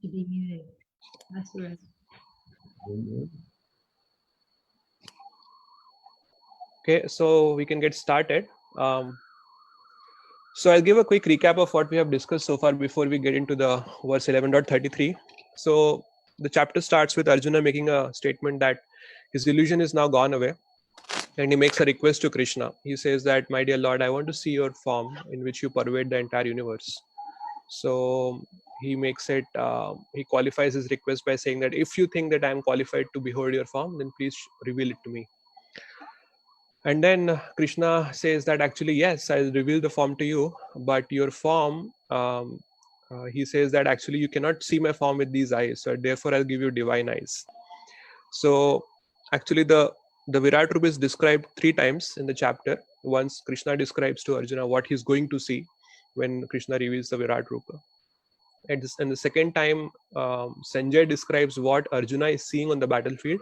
To be muted. That's right. Okay, so we can get started. So I'll give a quick recap of what we have discussed so far before we get into the verse 11.33. So the chapter starts with Arjuna making a statement that his illusion is now gone away, and he makes a request to Krishna. He says that, my dear Lord, I want to see your form in which you pervade the entire universe. So he makes it, he qualifies his request by saying that if you think that I am qualified to behold your form, then please reveal it to me. And then Krishna says that actually, yes, I'll reveal the form to you, but your form, he says that actually you cannot see my form with these eyes, so therefore I'll give you divine eyes. So actually the Virat Rupa is described 3 times in the chapter. Once Krishna describes to Arjuna what he's going to see when Krishna reveals the Virat Rupa. And the second time, Sanjay describes what Arjuna is seeing on the battlefield.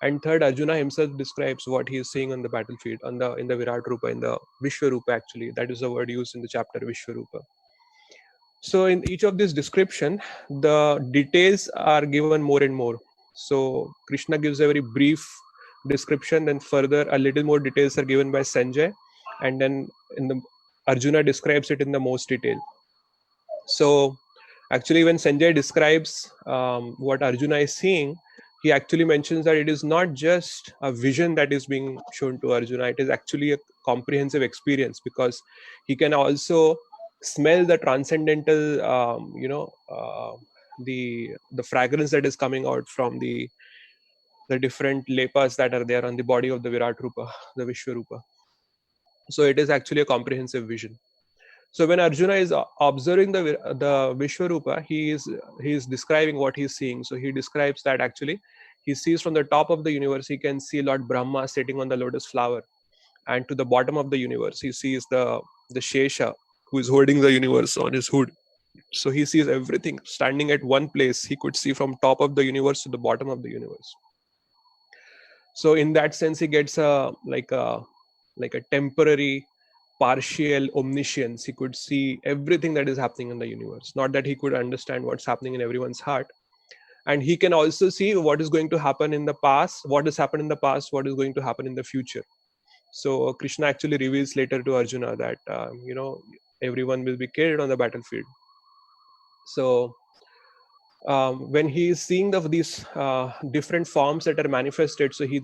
And third, Arjuna himself describes what he is seeing on the battlefield, in the Virat Rupa, in the Vishwarupa actually. That is the word used in the chapter, Vishwarupa. So in each of this description, the details are given more and more. So Krishna gives a very brief description, then further a little more details are given by Sanjay, and then Arjuna describes it in the most detail. So actually when Sanjay describes what Arjuna is seeing, he actually mentions that it is not just a vision that is being shown to Arjuna, it is actually a comprehensive experience, because he can also smell the transcendental, the fragrance that is coming out from the different lepas that are there on the body of the Virat Rupa, the Vishwarupa. So it is actually a comprehensive vision. So when Arjuna is observing the Vishwarupa, he is describing what he is seeing. So he describes that actually he sees from the top of the universe, he can see Lord Brahma sitting on the lotus flower, and to the bottom of the universe, he sees the Shesha, who is holding the universe on his hood. So he sees everything standing at one place. He could see from top of the universe to the bottom of the universe. So in that sense, he gets like a temporary partial omniscience. He could see everything that is happening in the universe. Not that he could understand what's happening in everyone's heart. And he can also see what is going to happen in the past, what has happened in the past, what is going to happen in the future. So Krishna actually reveals later to Arjuna that everyone will be killed on the battlefield. So when he is seeing these different forms that are manifested, so he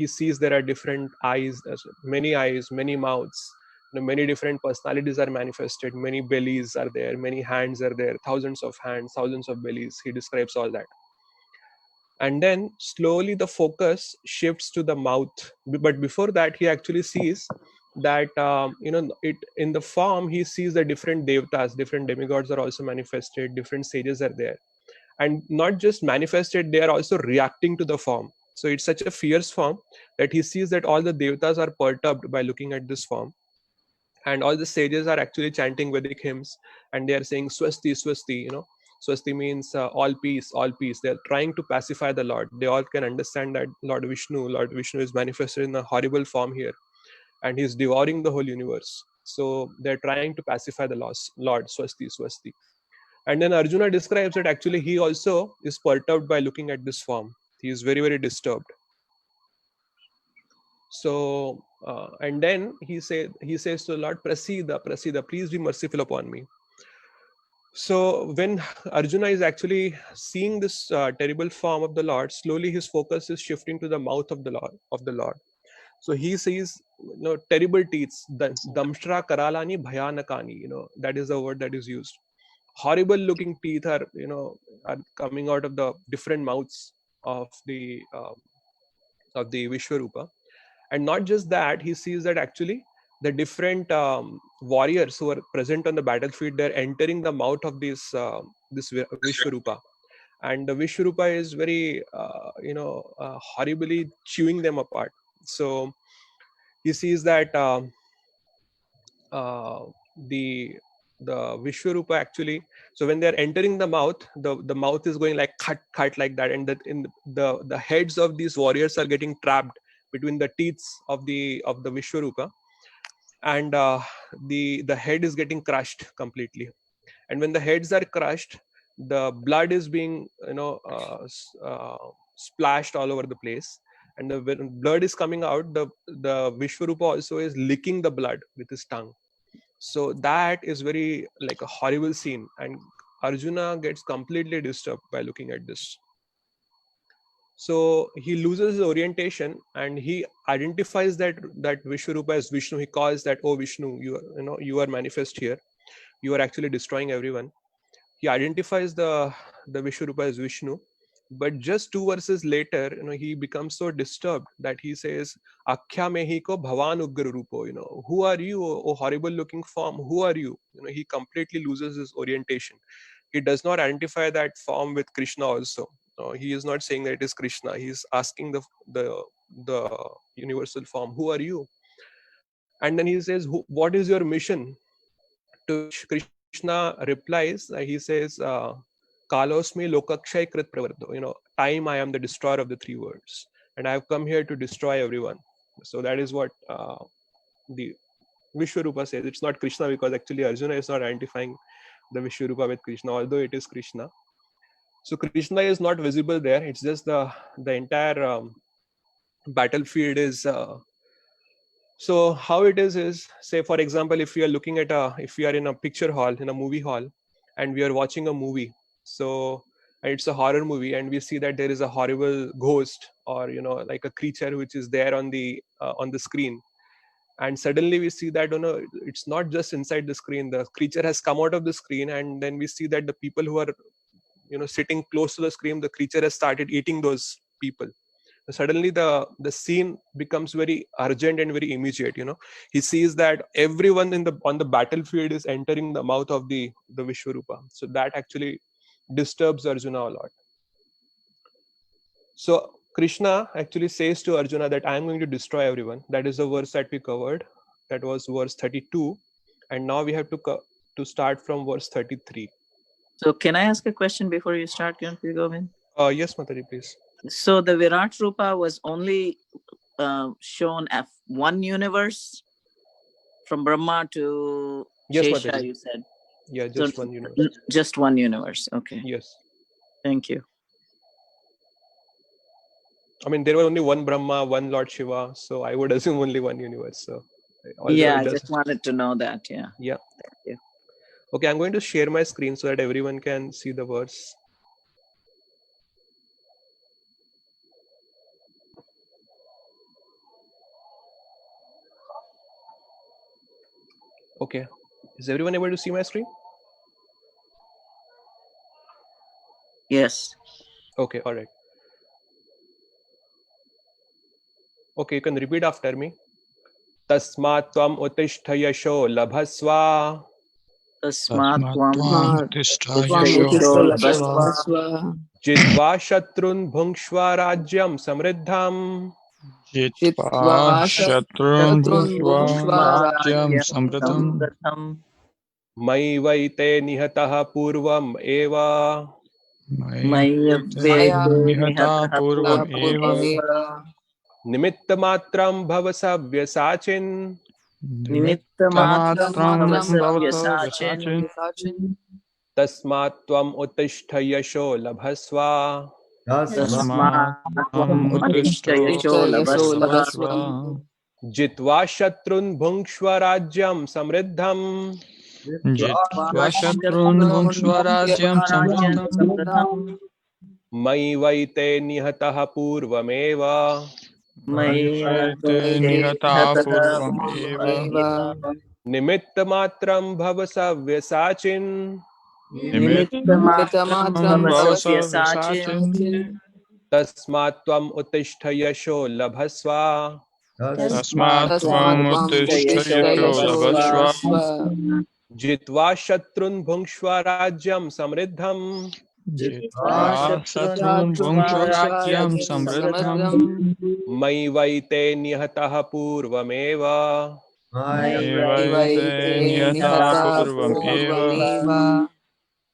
sees there are different eyes, many mouths, many different personalities are manifested, many bellies are there, many hands are there, thousands of hands, thousands of bellies. He describes all that. And then slowly the focus shifts to the mouth. But before that, he actually sees that it in the form, he sees the different devatas, different demigods are also manifested, different sages are there, and not just manifested, they are also reacting to the form. So it's such a fierce form that he sees that all the devatas are perturbed by looking at this form, and all the sages are actually chanting Vedic hymns, and they are saying swasti swasti. Swasti means all peace, all peace. They are trying to pacify the Lord. They all can understand that Lord Vishnu is manifested in a horrible form here, and he's devouring the whole universe. So they're trying to pacify the Lord. Swasti swasti. And then Arjuna describes that actually he also is perturbed by looking at this form. He is very, very disturbed. So, and then he says to the Lord, Prasida, Prasida, please be merciful upon me. So when Arjuna is actually seeing this terrible form of the Lord, slowly his focus is shifting to the mouth of the Lord. So he sees, terrible teeth, damshra karalani bhayanakani, that is the word that is used. Horrible looking teeth are coming out of the different mouths of the Vishwarupa. And not just that, he sees that actually the different warriors who are present on the battlefield, they're entering the mouth of this Vishwarupa, and the Vishwarupa is very horribly chewing them apart. So he sees that the Vishwarupa actually, so when they're entering the mouth, the mouth is going like cut like that, and that in the heads of these warriors are getting trapped between the teeth of the Vishwarupa, and the head is getting crushed completely. And when the heads are crushed, the blood is being splashed all over the place, and when blood is coming out, the Vishwarupa also is licking the blood with his tongue. So that is very like a horrible scene, and Arjuna gets completely disturbed by looking at this. So he loses his orientation, and he identifies that Vishwarupa as Vishnu. He calls that, "Oh Vishnu, you are manifest here. You are actually destroying everyone." He identifies the Vishwarupa as Vishnu, but just 2 verses later, he becomes so disturbed that he says, "Akhya mehi ko bhavan ugra rupo." Who are you, oh horrible looking form? Who are you? He completely loses his orientation. He does not identify that form with Krishna also. He is not saying that it is Krishna. He is asking the universal form, "Who are you?" And then he says, "What is your mission?" To which Krishna replies, he says, "Kalosmi lokakshay krit pravarto." Time, I am the destroyer of the 3 worlds, and I have come here to destroy everyone. So that is what the Vishwarupa says. It's not Krishna, because actually Arjuna is not identifying the Vishwarupa with Krishna, although it is Krishna. So Krishna is not visible there. It's just the entire battlefield is. So how it is, say for example, if we are looking at if we are in a picture hall, in a movie hall, and we are watching a movie, so it's a horror movie, and we see that there is a horrible ghost, or like a creature which is there on the screen, and suddenly we see that it's not just inside the screen. The creature has come out of the screen, and then we see that the people who are sitting close to the screen, the creature has started eating those people. Suddenly the scene becomes very urgent and very immediate. He sees that everyone on the battlefield is entering the mouth of the Vishwarupa. So that actually disturbs Arjuna a lot. So Krishna actually says to Arjuna that I am going to destroy everyone. That is the verse that we covered. That was verse 32, and now we have to start from verse 33. So can I ask a question before you start, Govind? Yes, Mataji, please. So the Virat Rupa was only shown as one universe, from Brahma to Yes, Shesha, Mataji. you said? Yeah, just So one universe. Just one universe. Okay. Yes. Thank you. I mean, there were only one Brahma, one Lord Shiva, so I would assume only one universe. So, Yeah, I just wanted to know that. Yeah. Yeah. Thank you. Okay, I'm going to share my screen so that everyone can see the verse. Okay, is everyone able to see my screen? Yes. Okay, all right. Okay, you can repeat after me. Tasmat tvam utishtha yasho labhasva. Tasmat tvam Tishtha yasho labhasva. labhasva. Jitva shatrun bhungshva rajyam samriddham. Jitva shatrun bhukshva rajyam samriddham. Mai vaite nihataha purvam eva. Maya nihata purvam eva. Nimitta matram bhavasa vyasachin. Nimitta matram bhavasa vyasachin. Tasmat tvam utishtha yasho labhasva. Tasmat tvam utishtha yasho labhasva. Jitva shatrun bhungshva rajyam samriddham. Jitva shatrun bhukshva rajyam samriddham. Mai vaite nihataha purvameva. Maya nihata purvam eva. Nimitta matram bhavasa vyasachin. Nimitta matram bhavasa vyasachin. Tasmat tvam utishtha yasho labhasva. Tasmat tvam uttishta yasho labhasva. Jitva shatrun bhungshva rajyam samriddham. Jitva shatrun bhukshva rajyam samriddham. Mai vaite nihataha purvameva. Evaite nihata purvam eva.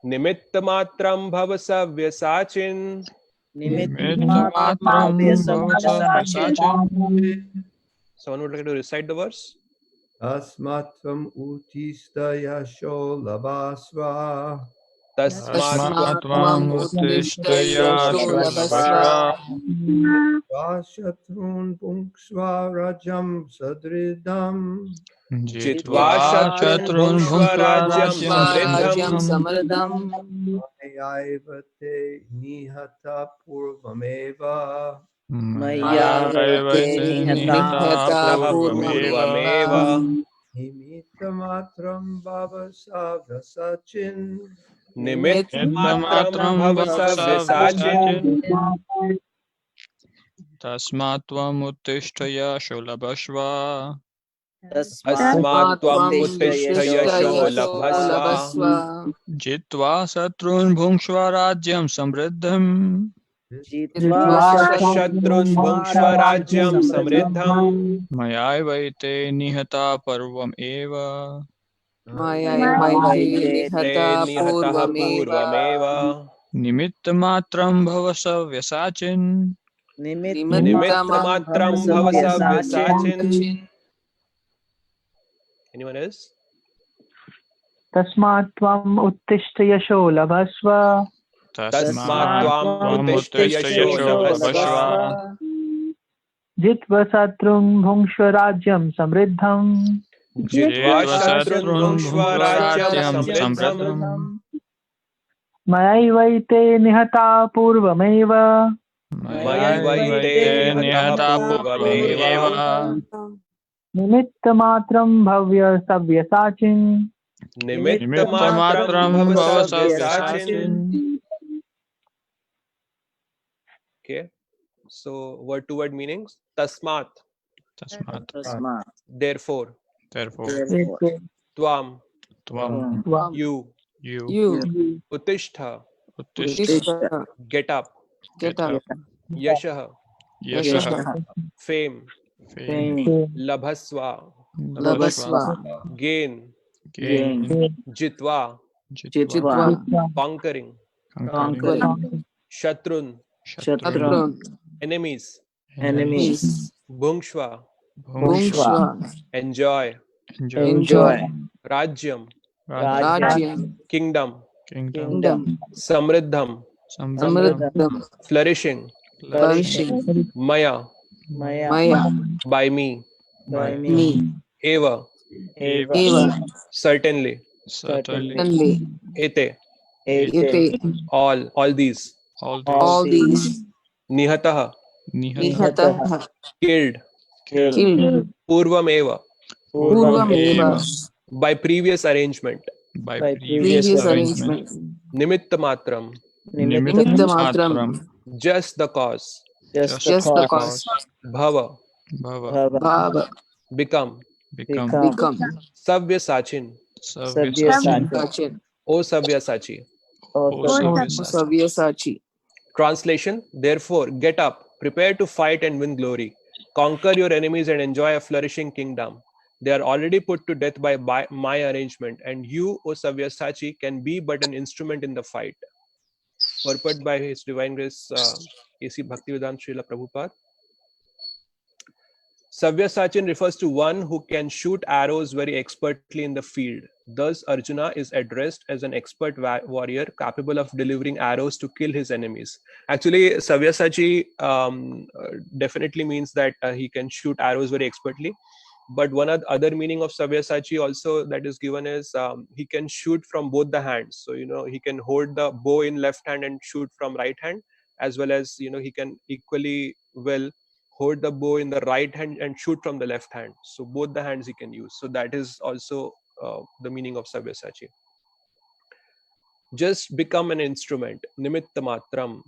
Nimitta matram bhavasa vyasachin. Nimitta matram bhavasa vyasachin. Someone would like to recite the verse? Tasmatvam utista yasho labhasva. Tasmat Tvam uttishthaya shulabhasva. Vashatrun punksva rajam sadridam. Jitva Jitva shatrun shatrun bhunksva bhunktva rajyam rajyam samriddham. Mayayvate nihata purvameva. Maya Mayavaite nihata purvameva. Purvameva. Nimittamatram bhavasa vasachin. Nimittamatram Nittamatram bhavasa bhavasa vyasachin. vyasachin. Tasmat tvam uttishthaya shulabhasva. Asmat tvam Tasmatvam uttishthaya uttishthaya sho sholabhasva. labhasva. Jitva satrun bhunksva rajyam samriddham. Jitva Jitva shatrun shatrun bhunksva rajyam rajyam samriddham. samriddham. Mayaivaite nihata parvam eva. Mayavaite Te nihata nihataha purvameva. purvameva. Nimittamatram bhavasa vyasachin. Nimittamatram Nimittamatram bhavasa bhavasa vyasachin. vyasachin. Anyone else? Tasmat tvam uttishta yasho labhasva. Tasmat Tasmat tvam Tasmatvam tvam uttishthaya uttishthaya sho uttishthaya labhasva. sholabhasva. Jitva satrung bhungshva rajyam samriddham. Jitva Jitva Jitva shatrun satrun shatrun bhunksva bhunksva bhunksva rajyam rajyam rajyam samriddham. samriddham. samriddham. Mayaivaite nihata purvameva. Mayaivaite Mayaivaite nihataha nihata Mayaivaite purvam purvameva. eva. Nimittamatram bhavya savyasachin. Nimittamatram Nimittamatram Nimittamatram bhavasa bhavasa bhavasa vyasachin. vyasachin. vyasachin. Okay. So word-to-word meanings. Tasmat, Tasmat. Tasmat. therefore. Therefore, Therefore, Tvam, tvam, tvam you. you, Uttishta, uttishta get up. get up. Yashaha, Yashaha, yashaha fame. fame. fame Labhasva, Labhasva, gain. gain gain. Jitva, Jitva, jitva conquering. conquering. conquering Shatrun, Shatrun, shatran enemies. enemies. enemies Bhungshva, Bhungshva, enjoy. enjoy. enjoy Rajyam, Rajyam, rajyam kingdom. kingdom. kingdom Samriddham, Samriddham, samriddham flourishing. flourishing. Maya, maya by me. by By me me. Eva, eva certainly. Certainly. certainly Ete, ete all these. all All these. these Nihataha, Nihata. nihataha killed. Killed. killed Purvam eva, purvam Purvam eva eva. by previous arrangement. By by previous previous arrangement. arrangement Nimitta matram, nimittamatram Nimittamatram. just the cause. just Just the the cause cause. Bhava, Bhava. bhava become. Become. Savya sachin, Savyasachin. savyasachin O Savya sachi. or O savyasachin. Savyasachin. Translation, therefore, get up, prepare to fight and win glory. Conquer your enemies and enjoy a flourishing kingdom. They are already put to death by my arrangement, and you, O Savyasachi, can be but an instrument in the fight. Purport by His Divine Grace A.C. Bhaktivedanta Srila Prabhupada. Savyasachin refers to one who can shoot arrows very expertly in the field. Thus, Arjuna is addressed as an expert warrior capable of delivering arrows to kill his enemies. Actually, Sabyasachi definitely means that he can shoot arrows very expertly. But one other meaning of Sabyasachi also that is given is he can shoot from both the hands. So, he can hold the bow in left hand and shoot from right hand, as well as, he can equally well hold the bow in the right hand and shoot from the left hand. So both the hands he can use. So that is also the meaning of Sabyasachi. Just become an instrument. Nimitta matram.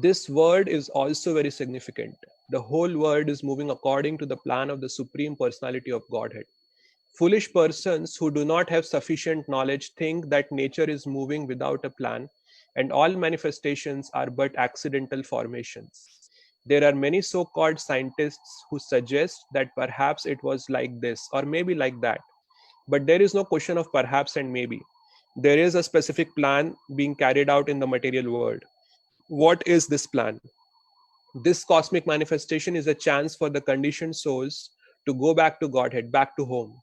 This word is also very significant. The whole world is moving according to the plan of the Supreme Personality of Godhead. Foolish persons who do not have sufficient knowledge think that nature is moving without a plan, and all manifestations are but accidental formations. There are many so-called scientists who suggest that perhaps it was like this or maybe like that. But there is no question of perhaps and maybe. There is a specific plan being carried out in the material world. What is this plan? This cosmic manifestation is a chance for the conditioned souls to go back to Godhead, back to home.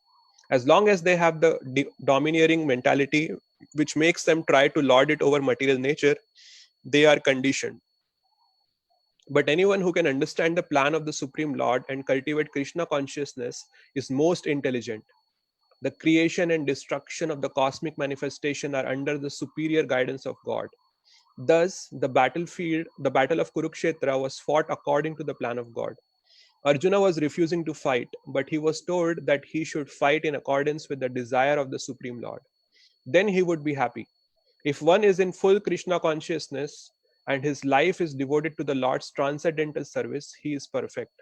As long as they have the domineering mentality, which makes them try to lord it over material nature, they are conditioned. But anyone who can understand the plan of the Supreme Lord and cultivate Krishna consciousness is most intelligent. The creation and destruction of the cosmic manifestation are under the superior guidance of God. Thus, the battle of Kurukshetra was fought according to the plan of God. Arjuna was refusing to fight, but he was told that he should fight in accordance with the desire of the Supreme Lord. Then he would be happy. If one is in full Krishna consciousness and his life is devoted to the Lord's transcendental service, he is perfect.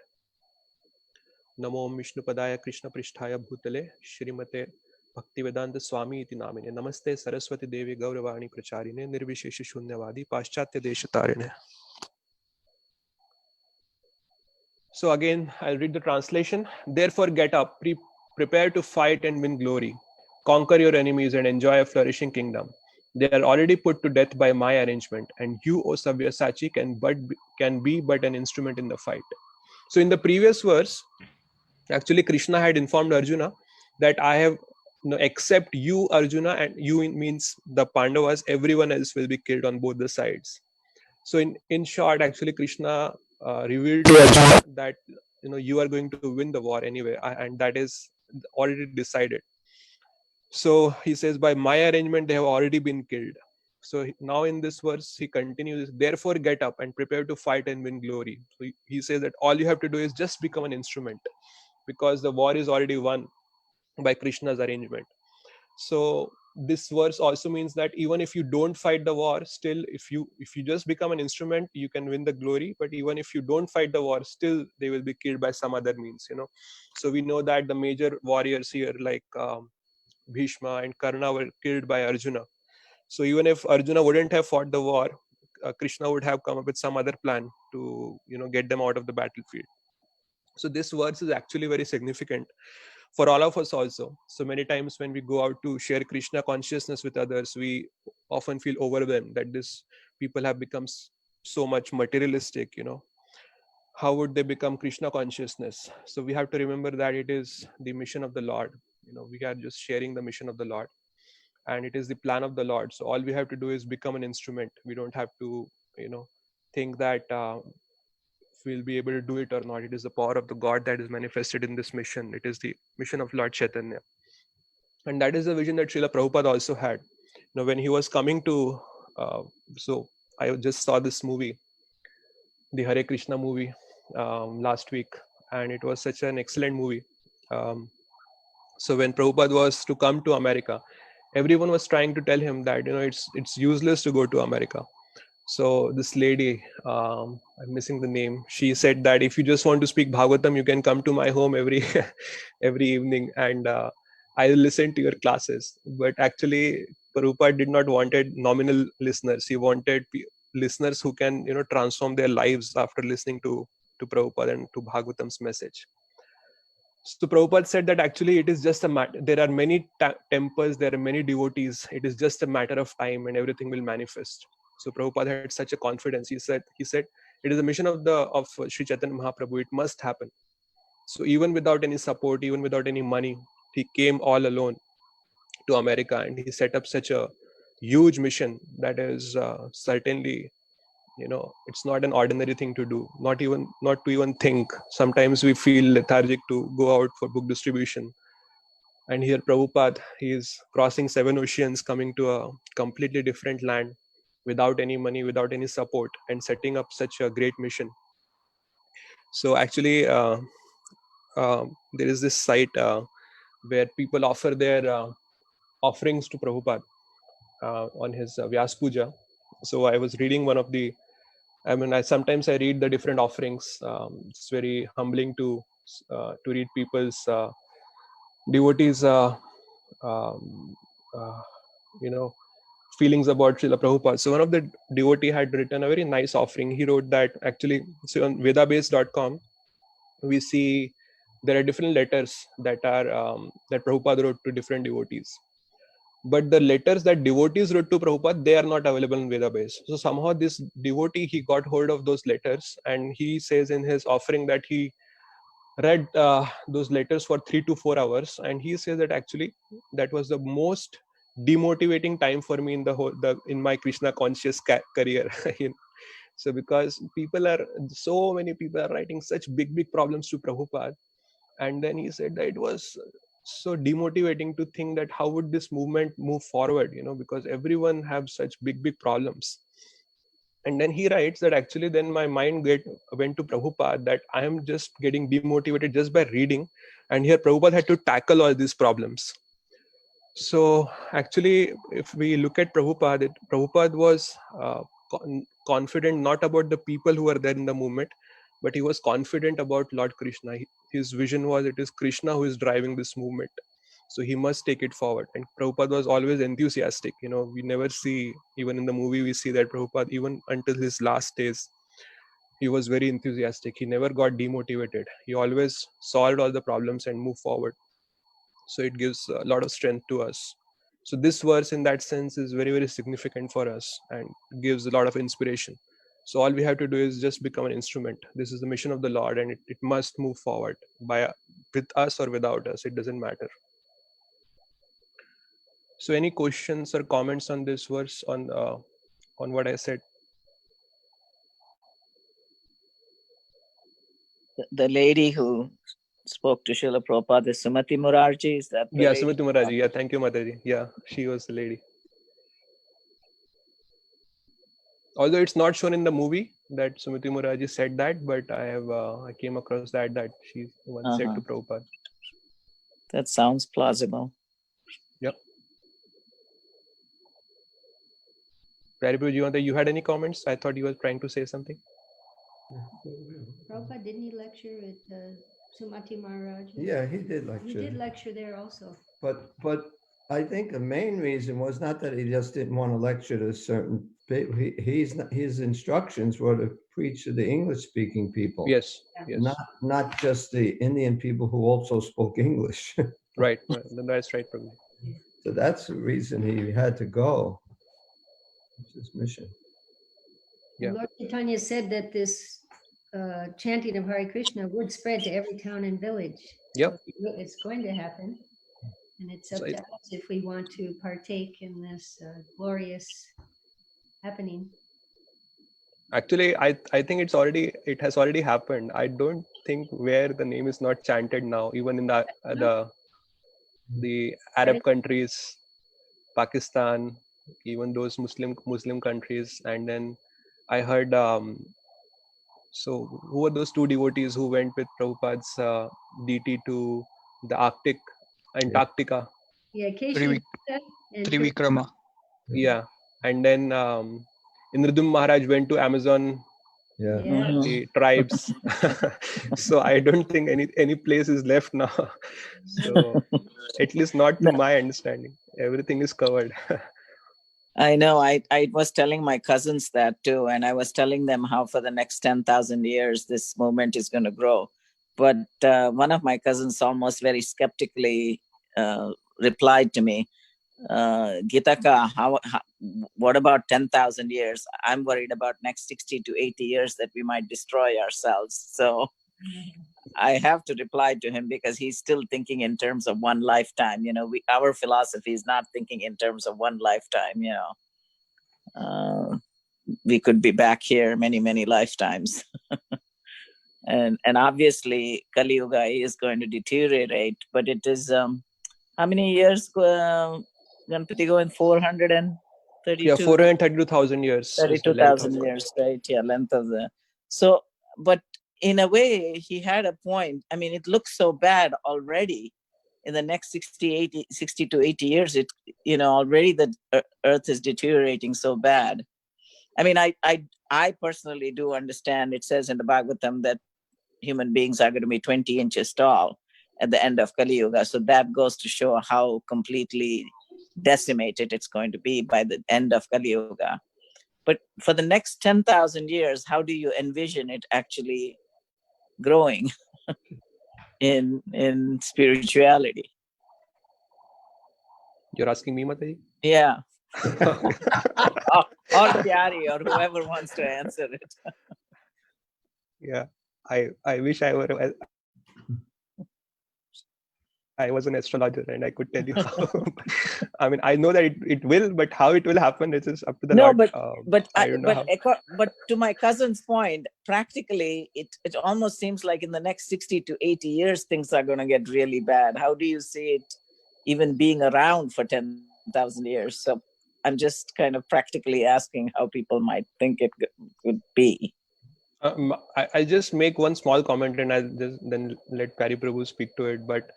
Namo Vishnu Padaya Krishna Pristhaya Bhutale Shrimate Bhaktivedanta Swami iti namine. Namaste Saraswati Devi Gauravani Pracharine Nirvishesha Shunyavadi Paschatya Deshatarine. So again, I'll read the translation. Therefore get up, prepare to fight and win glory. Conquer your enemies and enjoy a flourishing kingdom. They are already put to death by my arrangement, and you, O Sabyasachi, can be but an instrument in the fight. So in the previous verse, actually Krishna had informed Arjuna that I have, except you, Arjuna, and you means the Pandavas, everyone else will be killed on both the sides. So in short, actually Krishna revealed to Arjuna that you are going to win the war anyway, and that is already decided. So he says, by my arrangement they have already been killed. So now in this verse he continues, therefore get up and prepare to fight and win glory. So he says that all you have to do is just become an instrument, because the war is already won by Krishna's arrangement. So this verse also means that even if you don't fight the war, still if you just become an instrument, you can win the glory. But even if you don't fight the war, still they will be killed by some other means. So we know that the major warriors here, like Bhishma and Karna, were killed by Arjuna. So even if Arjuna wouldn't have fought the war, Krishna would have come up with some other plan to get them out of the battlefield. So this verse is actually very significant for all of us also. So many times when we go out to share Krishna consciousness with others, we often feel overwhelmed that these people have become so much materialistic. How would they become Krishna consciousness? So we have to remember that it is the mission of the Lord. We are just sharing the mission of the Lord, and it is the plan of the Lord. So all we have to do is become an instrument. We don't have to think that we'll be able to do it or not. It is the power of the God that is manifested in this mission. It is the mission of Lord Chaitanya. And that is the vision that Srila Prabhupada also had. When he was coming to, so I just saw this movie, the Hare Krishna movie, last week, and it was such an excellent movie. So when Prabhupada was to come to America, everyone was trying to tell him that it's useless to go to America. So this lady, I'm missing the name, she said that if you just want to speak Bhagavatam, you can come to my home every evening, and I'll listen to your classes. But actually, Prabhupada did not wanted nominal listeners. He wanted listeners who can transform their lives after listening to Prabhupada and to Bhagavatam's message. So Prabhupada said that actually it is just a matter. There are many temples, there are many devotees. It is just a matter of time, and everything will manifest. So Prabhupada had such a confidence. He said, it is the mission of Sri Chaitanya Mahaprabhu. It must happen. So even without any support, even without any money, he came all alone to America, and he set up such a huge mission that is certainly, it's not an ordinary thing to do. Not to even think. Sometimes we feel lethargic to go out for book distribution. And here Prabhupada, he is crossing 7 oceans, coming to a completely different land without any money, without any support, and setting up such a great mission. So actually, there is this site where people offer their offerings to Prabhupada on his Vyas Puja. So I was reading one of the, sometimes I read the different offerings. It's very humbling to read people's devotees, feelings about Srila Prabhupada. So one of the devotee had written a very nice offering. He wrote that actually, so on vedabase.com, we see there are different letters that are that Prabhupada wrote to different devotees. But the letters that devotees wrote to Prabhupada, they are not available in Vedabase. So somehow this devotee, he got hold of those letters, and he says in his offering that he read those letters for 3 to 4 hours, and he says that actually that was the most demotivating time for me in in my Krishna conscious career. You know? So because so many people are writing such big problems to Prabhupada, and then he said that it was so demotivating to think that how would this movement move forward, you know, because everyone have such big problems. And then he writes that actually then my mind went to Prabhupada, that I am just getting demotivated just by reading, and here Prabhupada had to tackle all these problems. So actually, if we look at Prabhupada, Prabhupada was confident not about the people who were there in the movement, but he was confident about Lord Krishna. His vision was, it is Krishna who is driving this movement, so he must take it forward. And Prabhupada was always enthusiastic. You know, we never see, even in the movie, we see that Prabhupada, even until his last days, he was very enthusiastic. He never got demotivated. He always solved all the problems and moved forward. So it gives a lot of strength to us. So this verse in that sense is very significant for us and gives a lot of inspiration. So all we have to do is just become an instrument. This is the mission of the Lord, and it must move forward with us or without us. It doesn't matter. So any questions or comments on this verse, on what I said? The lady who spoke to Srila Prabhupada is Sumati Murarji, is that the Yeah, lady? Sumati Muraji. Yeah, thank you, Mataji. Yeah, she was the lady. Although it's not shown in the movie that Sumati Muraji said that, but I came across that she once said to Prabhupada. That sounds plausible. Yep. Prabhupada, you had any comments? I thought you were trying to say something. Prabhupada, didn't he lecture at Sumati Maharaj? Yeah, he did lecture. He did lecture there also. But I think the main reason was not that he just didn't want to lecture to certain people. His instructions were to preach to the English-speaking people. Yes. Not just the Indian people who also spoke English. Right. That's right, Prabhu. So that's the reason he had to go. It's his mission. Yeah. Lord Chaitanya said that this chanting of Hare Krishna would spread to every town and village. Yep. So it's going to happen. And it's up to us if we want to partake in this glorious happening. Actually, I think it has already happened. I don't think where the name is not chanted now, even in the Arab countries, Pakistan, even those Muslim countries. And then I heard, so who were those two devotees who went with Prabhupada's DT to the Antarctica? Yeah, Keshe and Trivikrama. Yeah. And then Indradum Maharaj went to Amazon, Yeah. the tribes. So I don't think any place is left now. So at least not to my understanding. Everything is covered. I know. I was telling my cousins that too, and I was telling them how for the next 10,000 years this movement is going to grow. But one of my cousins almost very skeptically replied to me, Gitaka, what about 10,000 years? I'm worried about next 60 to 80 years that we might destroy ourselves. So I have to reply to him because he's still thinking in terms of one lifetime. You know, our philosophy is not thinking in terms of one lifetime. You know, we could be back here many lifetimes. and obviously Kali Yuga is going to deteriorate, but it is how many years Ganapati go in? 432? Yeah, 432,000 years. 32,000 years, right? Yeah, length of the. So, but in a way, he had a point. I mean, it looks so bad already. In the next 60 to 80 years, already the earth is deteriorating so bad. I mean, I personally do understand. It says in the Bhagavatam that human beings are going to be 20 inches tall at the end of Kali Yuga. So that goes to show how completely decimated it's going to be by the end of Kali Yuga. But for the next 10,000 years, how do you envision it actually growing in spirituality? You're asking me, Mataji? Yeah. or Pyari, or whoever wants to answer it. Yeah, I wish I were. I was an astrologer and I could tell you how. I mean, I know that it will, but how it will happen, it is up to the No, Lord. but I don't know how. but to my cousin's point, practically, it almost seems like in the next 60 to 80 years, things are going to get really bad. How do you see it even being around for 10,000 years? So I'm just kind of practically asking how people might think it could be. I'll just make one small comment and I'll just then let Pari Prabhu speak to it. But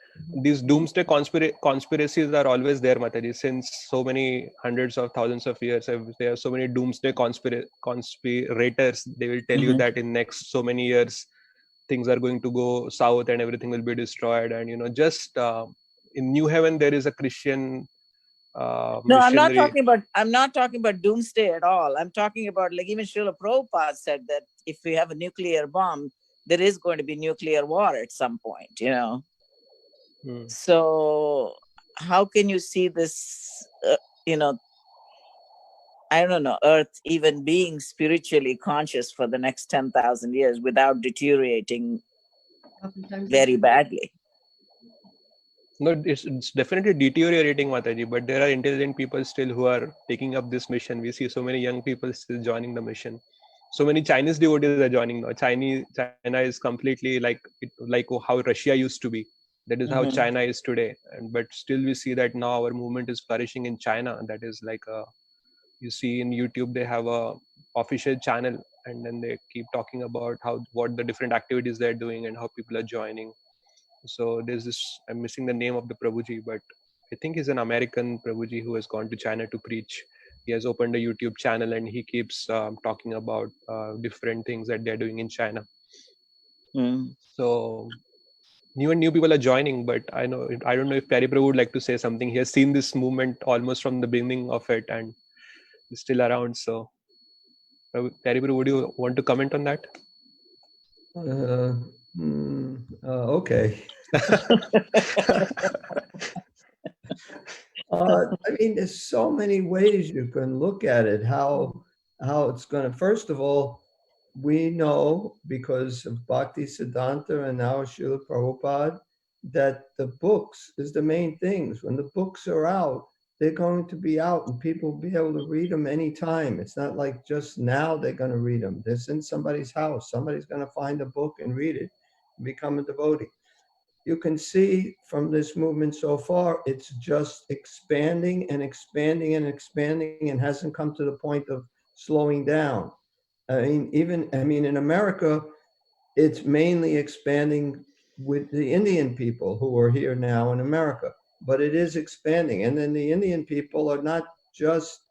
these doomsday conspiracies are always there, Mataji. Since so many hundreds of thousands of years, there are so many doomsday conspirators. They will tell you that in next so many years, things are going to go south and everything will be destroyed. And, just in New Heaven, there is a Christian No, I'm not missionary. I'm not talking about doomsday at all. I'm talking about, like, even Srila Prabhupada said that if we have a nuclear bomb, there is going to be nuclear war at some point, So how can you see this, I don't know, Earth even being spiritually conscious for the next 10,000 years without deteriorating very badly? No, it's definitely deteriorating, Mataji, but there are intelligent people still who are taking up this mission. We see so many young people still joining the mission. So many Chinese devotees are joining now. China is completely like how Russia used to be. That is how China is today. But still we see that now our movement is flourishing in China. That is like you see in YouTube, they have a official channel and then they keep talking about what the different activities they're doing and how people are joining. So there's this, I'm missing the name of the Prabhuji, but I think he's an American Prabhuji who has gone to China to preach. He has opened a YouTube channel and he keeps talking about different things that they're doing in China. So new people are joining, but I don't know if Pari Prabhu would like to say something. He has seen this movement almost from the beginning of it and is still around. So Pari Prabhu, would you want to comment on that? Okay. I mean, there's so many ways you can look at it, how it's going to, first of all, we know because of Bhakti Siddhanta and now Srila Prabhupada, that the books is the main things. When the books are out, they're going to be out and people will be able to read them anytime. It's not like just now they're going to read them. They're in somebody's house. Somebody's going to find a book and read it and become a devotee. You can see from this movement so far, it's just expanding and expanding and expanding and hasn't come to the point of slowing down. I mean, in America, it's mainly expanding with the Indian people who are here now in America, but it is expanding. And then the Indian people are not just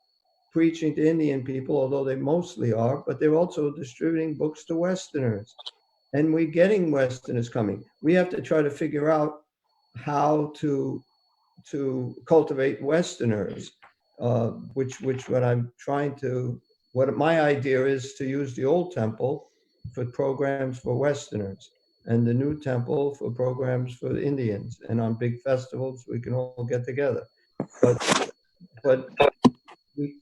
preaching to Indian people, although they mostly are, but they're also distributing books to Westerners. And we're getting Westerners coming. We have to try to figure out how to cultivate Westerners, which what my idea is to use the old temple for programs for Westerners and the new temple for programs for the Indians. And on big festivals, we can all get together. But we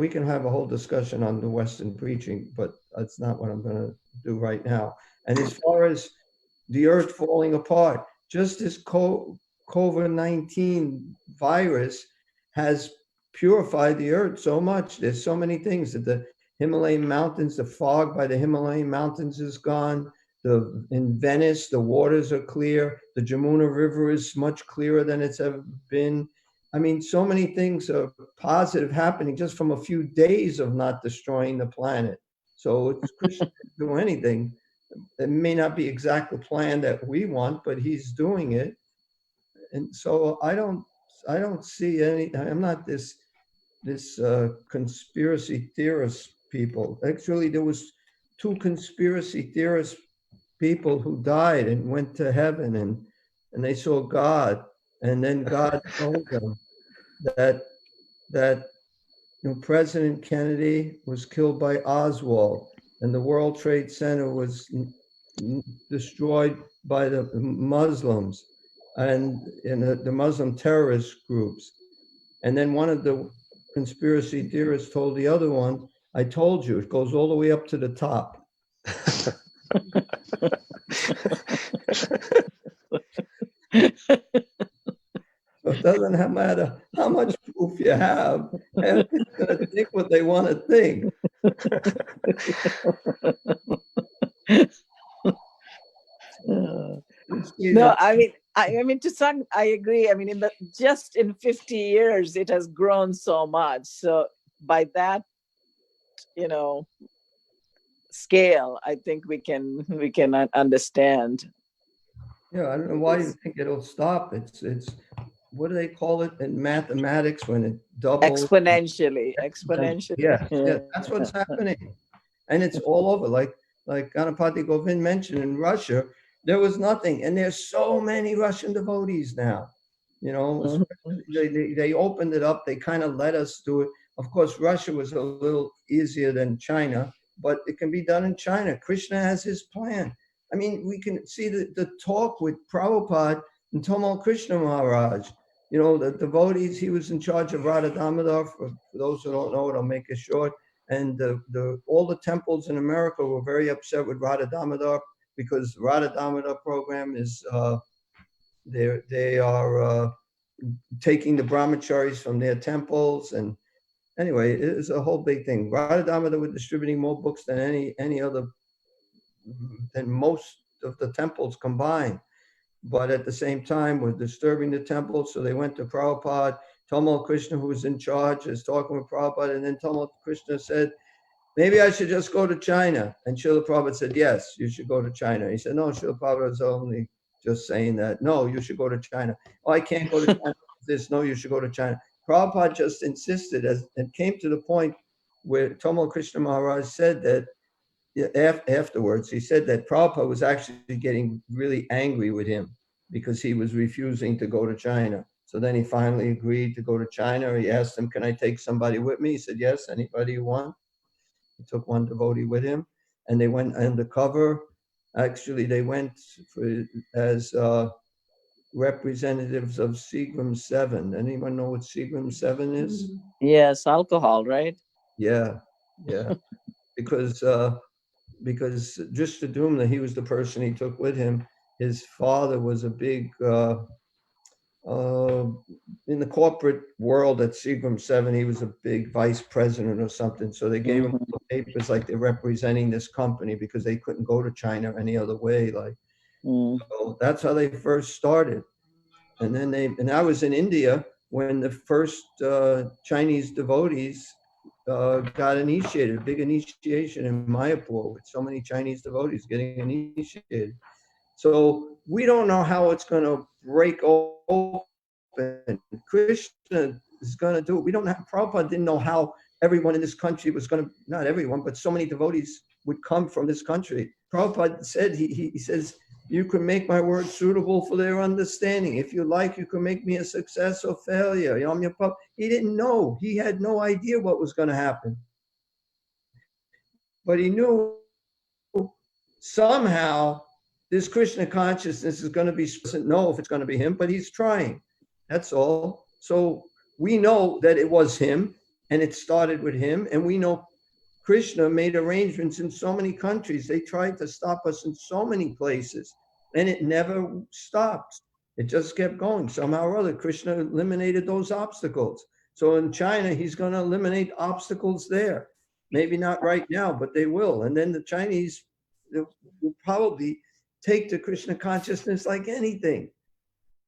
can have a whole discussion on the Western preaching, but that's not what I'm going to do right now. And as far as the earth falling apart, just this COVID-19 virus has purified the earth so much. There's so many things that the Himalayan mountains, the fog by the Himalayan mountains is gone. In Venice, the waters are clear. The Jamuna River is much clearer than it's ever been. I mean, so many things are positive happening just from a few days of not destroying the planet. So it's Krishna can do anything. It may not be exactly the plan that we want, but he's doing it. And so I don't see any, I'm not this conspiracy theorist people. Actually, there was 2 conspiracy theorist people who died and went to heaven and they saw God. And then God told them that President Kennedy was killed by Oswald and the World Trade Center was destroyed by the Muslims and the Muslim terrorist groups. And then one of the conspiracy theorists told the other one, I told you, it goes all the way up to the top. it doesn't matter how much proof you have. Everybody's going to think what they want to think. No, I mean, to some, I agree. I mean, just in 50 years, it has grown so much. So by that, scale, I think we can understand. Yeah, I don't know why you think it'll stop. It's what do they call it in mathematics when it doubles? Exponentially. Yeah, that's what's happening. And it's all over. Like Ganapati Govind mentioned, in Russia, there was nothing. And there's so many Russian devotees now. They opened it up. They kind of let us do it. Of course, Russia was a little easier than China, but it can be done in China. Krishna has his plan. I mean, we can see the talk with Prabhupada and Tomal Krishna Maharaj. The devotees, he was in charge of Radha Damodar. For those who don't know it, I'll make it short. And all the temples in America were very upset with Radha Damodar because the Radha Damodar program is, they are taking the brahmacharis from their temples. And anyway, it's a whole big thing. Radha Damodar were distributing more books than any other, than most of the temples combined. But at the same time, we're disturbing the temples. So they went to Prabhupada. Tamal Krishna, who was in charge, is talking with Prabhupada. And then Tamal Krishna said, maybe I should just go to China. And Srila Prabhupada said, yes, you should go to China. He said, no, Srila Prabhupada is only just saying that. No, you should go to China. Oh, I can't go to China. No, you should go to China. Prabhupada just insisted, and came to the point where Tamal Krishna Maharaj said that, afterwards, he said that Prabhupada was actually getting really angry with him because he was refusing to go to China. So then he finally agreed to go to China. He asked him, can I take somebody with me? He said, yes, anybody you want. He took one devotee with him, and they went undercover. Actually, they went as representatives of Seagram 7. Anyone know what Seagram 7 is? Yes, alcohol, right? Yeah. Because Drishtadyumna, he was the person he took with him. His father was a big, in the corporate world at Seagram 7, he was a big vice president or something. So they gave him papers like they're representing this company because they couldn't go to China any other way. So that's how they first started. And then and I was in India when the first Chinese devotees got initiated, a big initiation in Mayapur with so many Chinese devotees getting initiated. So we don't know how it's going to break open. Krishna is going to do it. We don't have, Prabhupada didn't know how everyone in this country was going to, not everyone, but so many devotees would come from this country. Prabhupada said, he says, you can make my words suitable for their understanding. If you like, you can make me a success or failure. He didn't know. He had no idea what was going to happen. But he knew somehow this Krishna consciousness is going to be, doesn't know if it's going to be him, but he's trying. That's all. So we know that it was him, and it started with him. And we know Krishna made arrangements in so many countries. They tried to stop us in so many places, and it never stopped. It just kept going. Somehow or other, Krishna eliminated those obstacles. So in China, he's going to eliminate obstacles there. Maybe not right now, but they will. And then the Chinese will probably take to Krishna consciousness like anything.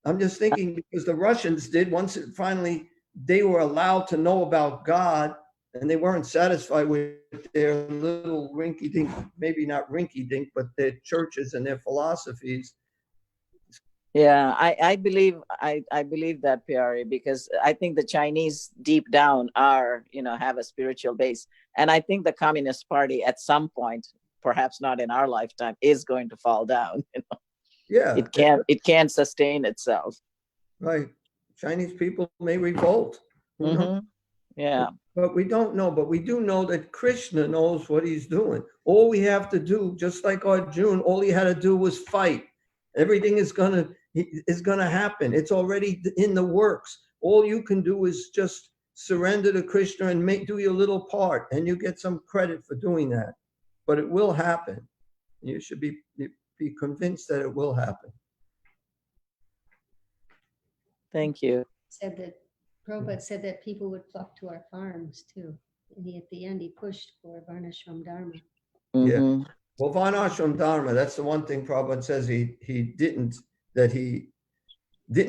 I'm just thinking because the Russians did, once it finally, they were allowed to know about God, and they weren't satisfied with their little rinky-dink, maybe not rinky-dink, but their churches and their philosophies. Yeah, I believe that, Pyari, because I think the Chinese deep down are, have a spiritual base. And I think the Communist Party at some point, perhaps not in our lifetime, is going to fall down. Yeah. It can't sustain itself. Right. Chinese people may revolt. Who knows? Yeah. But we don't know. But we do know that Krishna knows what he's doing. All we have to do, just like Arjuna, all he had to do was fight. Everything is gonna happen. It's already in the works. All you can do is just surrender to Krishna and do your little part, and you get some credit for doing that. But it will happen. You should be convinced that it will happen. Thank you. said that Prabhupada said that people would flock to our farms too. And at the end, he pushed for Varnashram Dharma. Yeah. Mhm. Well, Varnashram Dharma, that's the one thing Prabhupada says he didn't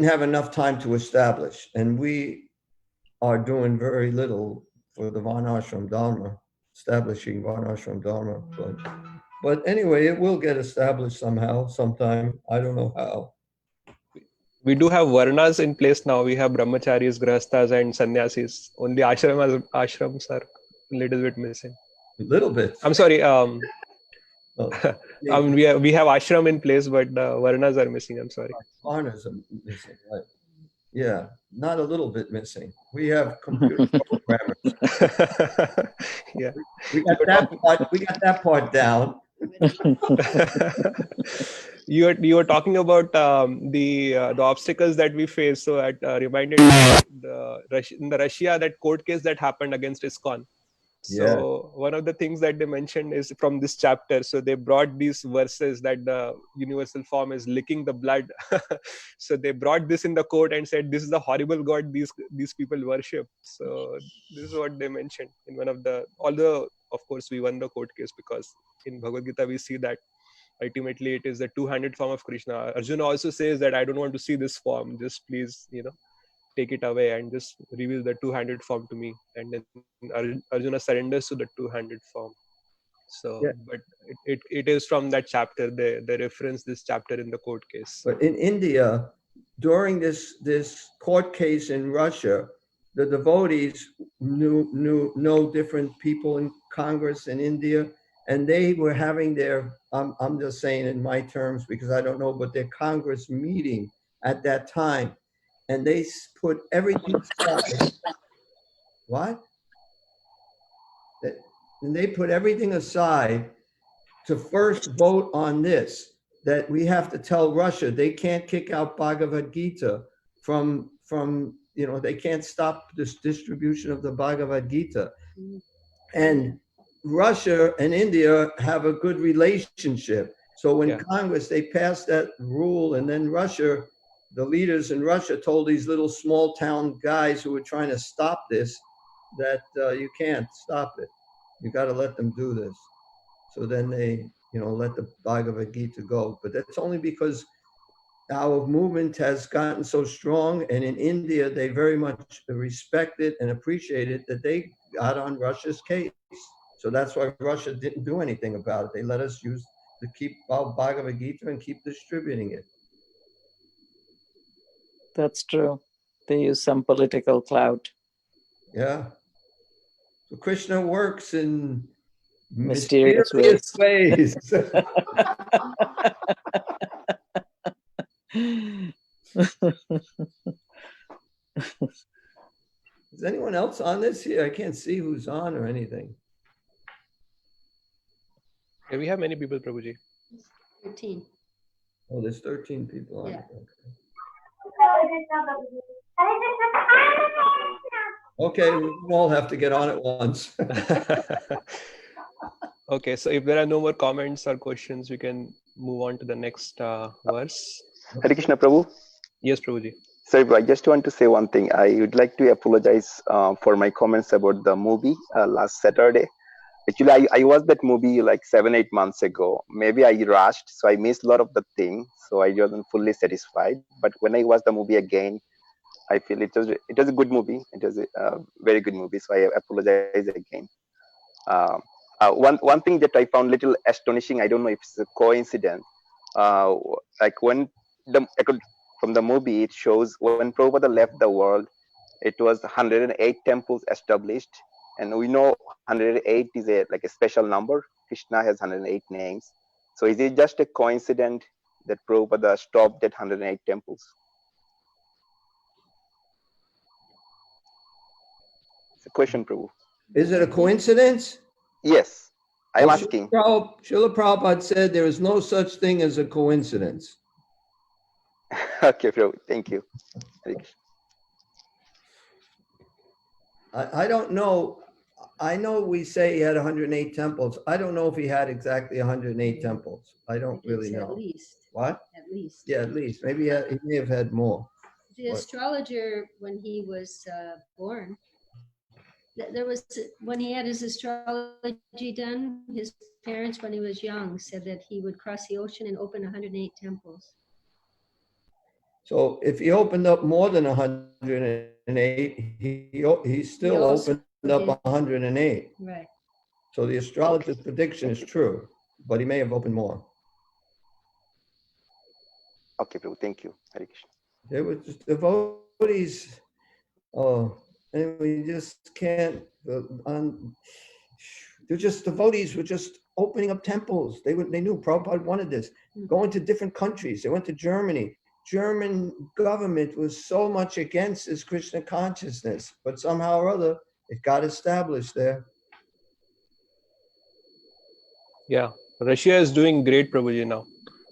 have enough time to establish. And we are doing very little for the Varnashram Dharma, establishing Varnashram Dharma. But anyway, it will get established somehow, sometime. I don't know how. We do have varnas in place now. We have brahmacharis, grahasthas, and sannyasis. Only ashrams are a little bit missing. A little bit. I'm sorry. Oh, we have ashram in place, but varnas are missing. I'm sorry. Varnas are missing, right? Yeah, not a little bit missing. We have computer programmers. Yeah. We got that part down. You were talking about the obstacles that we face. So it reminded me in the Russia, that court case that happened against ISKCON. So one of the things that they mentioned is from this chapter. So they brought these verses that the universal form is licking the blood. So they brought this in the court and said, this is the horrible god these people worship. So this is what they mentioned in one of the, although of course we won the court case, because in Bhagavad Gita we see that ultimately it is the two-handed form of Krishna. Arjuna also says that I don't want to see this form, just please, take it away and just reveal the two-handed form to me. And then Arjuna surrenders to the two-handed form. So, Yeah. But it is from that chapter. They reference this chapter in the court case. But in India, during this court case in Russia, the devotees know different people in Congress in India, and they were having their, I'm just saying in my terms because I don't know, but their Congress meeting at that time. And they put everything aside. What? And they put everything aside to first vote on this, that we have to tell Russia they can't kick out Bhagavad Gita from they can't stop this distribution of the Bhagavad Gita. And Russia and India have a good relationship. So when Congress, they passed that rule, and then Russia, the leaders in Russia told these little small town guys who were trying to stop this that you can't stop it. You got to let them do this. So then they, let the Bhagavad Gita go. But that's only because our movement has gotten so strong. And in India, they very much respect it and appreciate it that they got on Russia's case. So that's why Russia didn't do anything about it. They let us use to keep Bhagavad Gita and keep distributing it. That's true. They use some political clout. Yeah. So Krishna works in Mysterious ways. Is anyone else on this here? I can't see who's on or anything. Yeah, we have many people, Prabhuji. 13. Oh, there's 13 people on. Yeah. Okay, we all have to get on at once. Okay, so if there are no more comments or questions, we can move on to the next verse. Hare Krishna, Prabhu. Yes, Prabhuji. Sorry, I just want to say one thing. I would like to apologize for my comments about the movie last Saturday. Actually, I watched that movie like 7-8 months ago. Maybe I rushed, so I missed a lot of the things. So I wasn't fully satisfied. But when I watched the movie again, I feel it was a good movie. It was a very good movie. So I apologize again. One thing that I found little astonishing. I don't know if it's a coincidence. Like from the movie, it shows when Prabhupada left the world, it was 108 temples established. And we know 108 is a special number. Krishna has 108 names. So is it just a coincidence that Prabhupada stopped at 108 temples? It's a question, Prabhu. Is it a coincidence? Yes, I'm asking. Srila Prabhupada said there is no such thing as a coincidence. Okay, Prabhu. Thank you. I don't know. I know we say he had 108 temples. I don't know if he had exactly 108 temples. I don't really know. At least. What? At least. Yeah, at least. Maybe he may have had more. The astrologer, when he was born, there was, when he had his astrology done, his parents, when he was young, said that he would cross the ocean and open 108 temples. So if he opened up more than 108, he still opened up 108. Right. So the astrologer's prediction is true, but he may have opened more. Okay, Prabhu, thank you. Hare Krishna. They were just devotees. Oh, and we just can't. They're just devotees. Were just opening up temples. They knew Prabhupada wanted this. Going to different countries. They went to Germany. German government was so much against this Krishna consciousness, but somehow or other it got established there. Yeah, Russia is doing great, Prabhuji, now.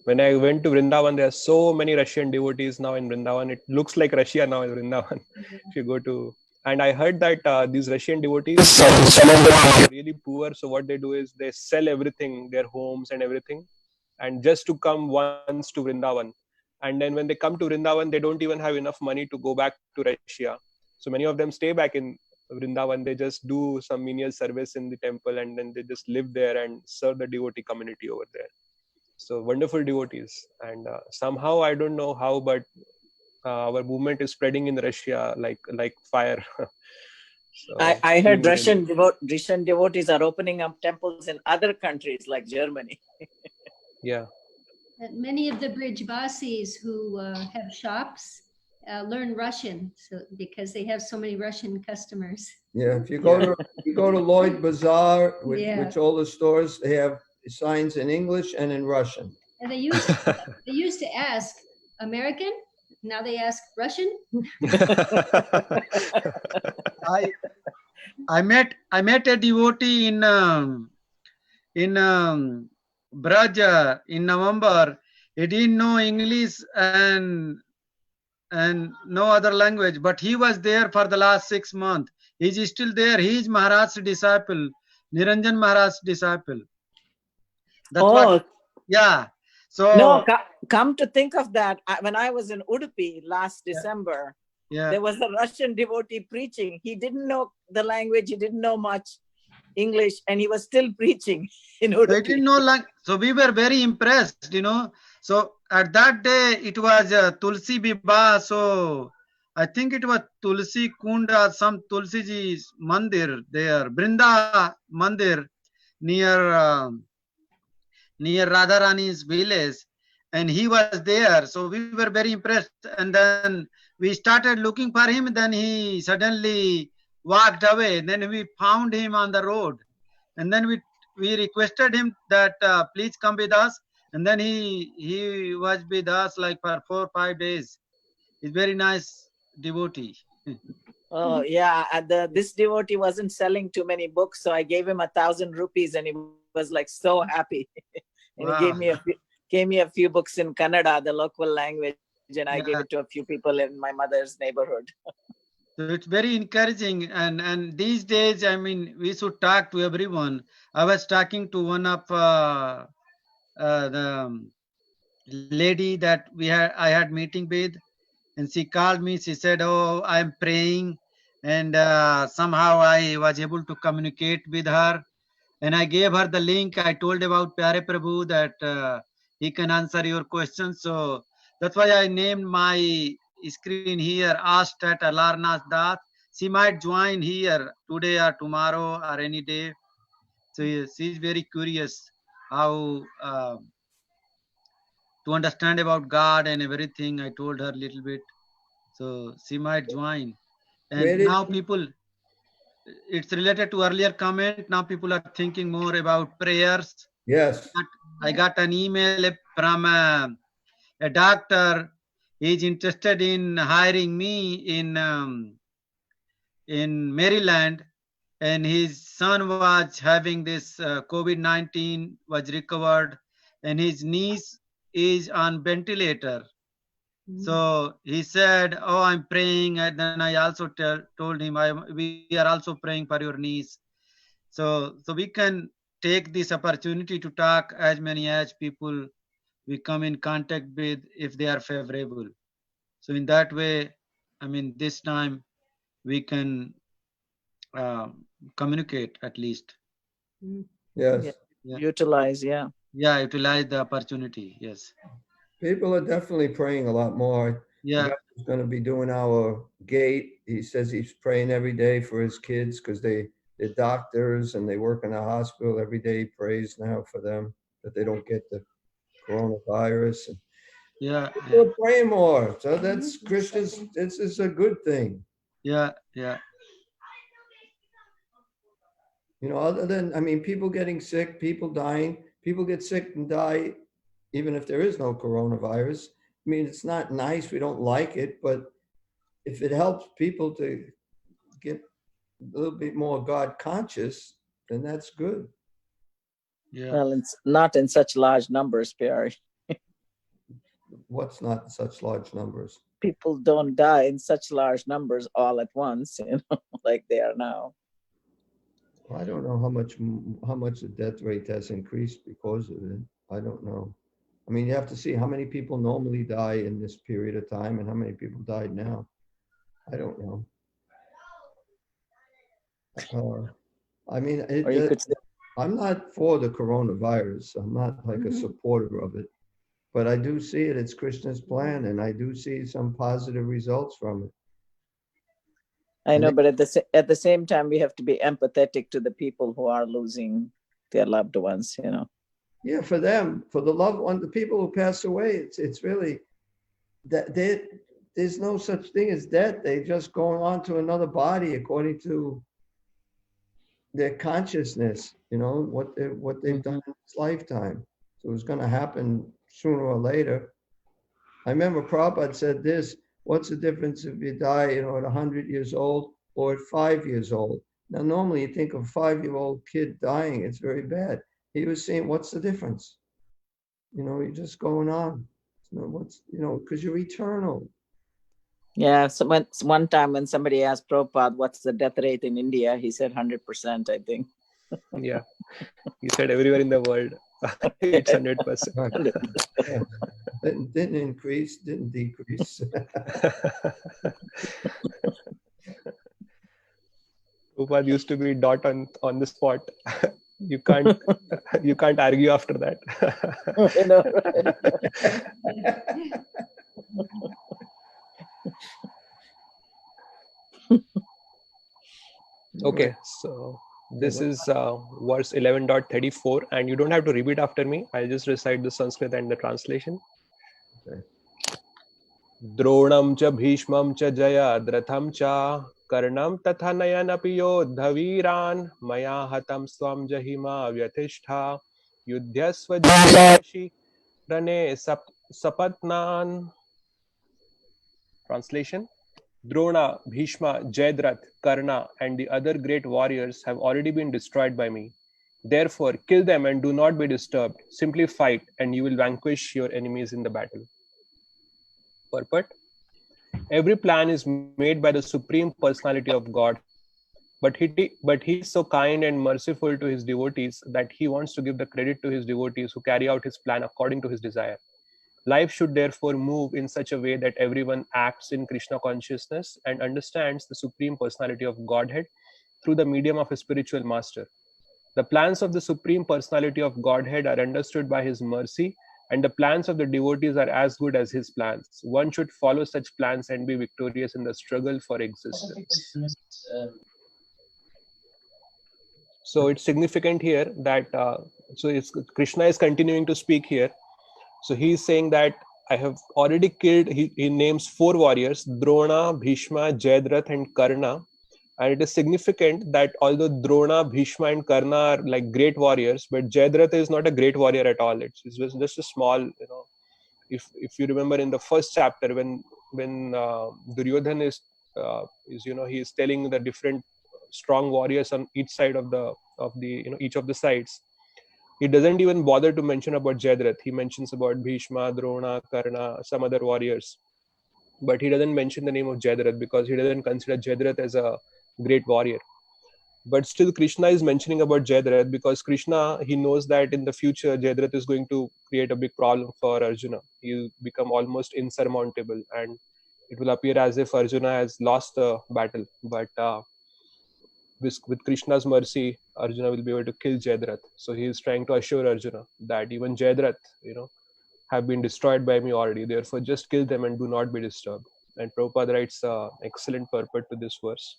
When I went to Vrindavan, there are so many Russian devotees now in Vrindavan. It looks like Russia now in Vrindavan. If you go to, and I heard that these Russian devotees, some of them are really poor. So what they do is they sell everything, their homes and everything, and just to come once to Vrindavan. And then when they come to Vrindavan, they don't even have enough money to go back to Russia. So many of them stay back in Vrindavan. They just do some menial service in the temple, and then they just live there and serve the devotee community over there. So wonderful devotees. And somehow, I don't know how, but our movement is spreading in Russia like fire. So I heard Russian devotees are opening up temples in other countries like Germany. Yeah. And many of the Brijbasis who have shops learn Russian, so because they have so many Russian customers. Yeah, if you go to Lloyd Bazaar, which all the stores, they have signs in English and in Russian. And they used to ask American, now they ask Russian. I met a devotee in Braj in November. He didn't know English and no other language, but he was there for the last 6 months. He's still there. He is Maharaj's disciple, Niranjan Maharaj's disciple. That's what, yeah. So no, come to think of that, when I was in Udupi last December, there was a Russian devotee preaching. He didn't know the language. He didn't know much English, and he was still preaching in Udupi. So he didn't know language. So we were very impressed, So at that day, it was Tulsi Bibha. So I think it was Tulsi Kunda, some Tulsi Ji's mandir there, Brinda mandir near Radharani's village, and he was there. So we were very impressed. And then we started looking for him. Then he suddenly walked away. Then we found him on the road. And then we requested him that please come with us. And then he was with us like for 4 or 5 days. He's very nice devotee. Oh yeah, this devotee wasn't selling too many books, so I gave him 1,000 rupees, and he was like so happy. And Wow. he gave me a few books in Kannada, the local language, and I gave it to a few people in my mother's neighborhood. So it's very encouraging, and these days, I mean, we should talk to everyone. I was talking to one of the lady that I had meeting with, and she called me. She said, "Oh, I'm praying," and somehow I was able to communicate with her. And I gave her the link. I told about Pyare Prabhu that he can answer your questions. So that's why I named my screen here, Asked at Alarnath Das. She might join here today or tomorrow or any day. So she's very curious how to understand about God and everything. I told her a little bit. So she might join. And now people, it's related to earlier comment. Now people are thinking more about prayers. Yes. I got an email from a doctor. He's interested in hiring me in Maryland, and his son was having this COVID-19, was recovered, and his niece is on ventilator. So he said, "Oh, I'm praying." And then I also told him, "We are also praying for your niece." So we can take this opportunity to talk as many as people we come in contact with if they are favorable. So in that way, I mean, this time we can communicate at least. Yes. Yeah. Utilize, yeah. Yeah, utilize the opportunity. Yes. People are definitely praying a lot more. Yeah. The guy who's going to be doing our gate, he says he's praying every day for his kids because they're doctors and they work in a hospital. Every day he prays now for them that they don't get the coronavirus. And Yeah. people are praying more. So that's Krishna's, this is a good thing. Yeah. Yeah. You know, other than, I mean, people getting sick, people dying, people get sick and die, even if there is no coronavirus. I mean, it's not nice. We don't like it, but if it helps people to get a little bit more God conscious, then that's good. Yeah. Well, it's not in such large numbers, Pierre. What's not such large numbers? People don't die in such large numbers all at once, you know, like they are now. I don't know how much the death rate has increased because of it. I don't know. I mean, you have to see how many people normally die in this period of time and how many people died now. I don't know. I mean, Or you could say, I'm not for the coronavirus. I'm not like a supporter of it, but I do see it. It's Krishna's plan, and I do see some positive results from it. I know, but at the same time, we have to be empathetic to the people who are losing their loved ones, you know. Yeah, for them, for the loved one, the people who pass away, it's really that there's no such thing as death. They just go on to another body according to their consciousness, you know, what they've done in this lifetime. So it's going to happen sooner or later. I remember Prabhupada said this: what's the difference if you die, you know, at 100 years old or at 5 years old? Now, normally you think of a 5-year-old kid dying, it's very bad. He was saying, what's the difference? You know, you're just going on. Because you're eternal. Yeah, so one time when somebody asked Prabhupada, what's the death rate in India? He said 100%, I think. Yeah. He said everywhere in the world, it's 100%. Yeah. Didn't increase, didn't decrease. Prabhupada used to be dot on the spot. You can't argue after that. You know, Okay, so this is verse 11.34, and you don't have to repeat after me. I'll just recite the Sanskrit and the translation. Okay. Dronam cha bhishmam cha jayadratham cha karnam tatha nayanapi yodhaviran maya hatam swam jahima vyatishtha yudhyasva jivashi rane sapatnan. Translation: Drona, Bhishma, Jayadratha, Karna, and the other great warriors have already been destroyed by me. Therefore, kill them and do not be disturbed. Simply fight, and you will vanquish your enemies in the battle. Purport: every plan is made by the Supreme Personality of God, but he is so kind and merciful to his devotees that he wants to give the credit to his devotees who carry out his plan according to his desire. Life should therefore move in such a way that everyone acts in Krishna consciousness and understands the Supreme Personality of Godhead through the medium of a spiritual master. The plans of the Supreme Personality of Godhead are understood by his mercy, and the plans of the devotees are as good as his plans. One should follow such plans and be victorious in the struggle for existence. So it's significant here that Krishna is continuing to speak here. So he is saying that I have already killed, he names 4 warriors, Drona, Bhishma, Jayadratha, and Karna. And it is significant that although Drona, Bhishma, and Karna are like great warriors, but Jayadratha is not a great warrior at all. It's just a small, you know, if you remember in the first chapter when Duryodhan is he is telling the different strong warriors on each side of the each of the sides. He doesn't even bother to mention about Jayadratha. He mentions about Bhishma, Drona, Karna, some other warriors. But he doesn't mention the name of Jayadratha because he doesn't consider Jayadratha as a great warrior. But still Krishna is mentioning about Jayadratha because Krishna, he knows that in the future Jayadratha is going to create a big problem for Arjuna. He'll become almost insurmountable and it will appear as if Arjuna has lost the battle, but with Krishna's mercy, Arjuna will be able to kill Jayadratha. So he is trying to assure Arjuna that even Jayadratha, have been destroyed by me already. Therefore, just kill them and do not be disturbed. And Prabhupada writes excellent purport to this verse.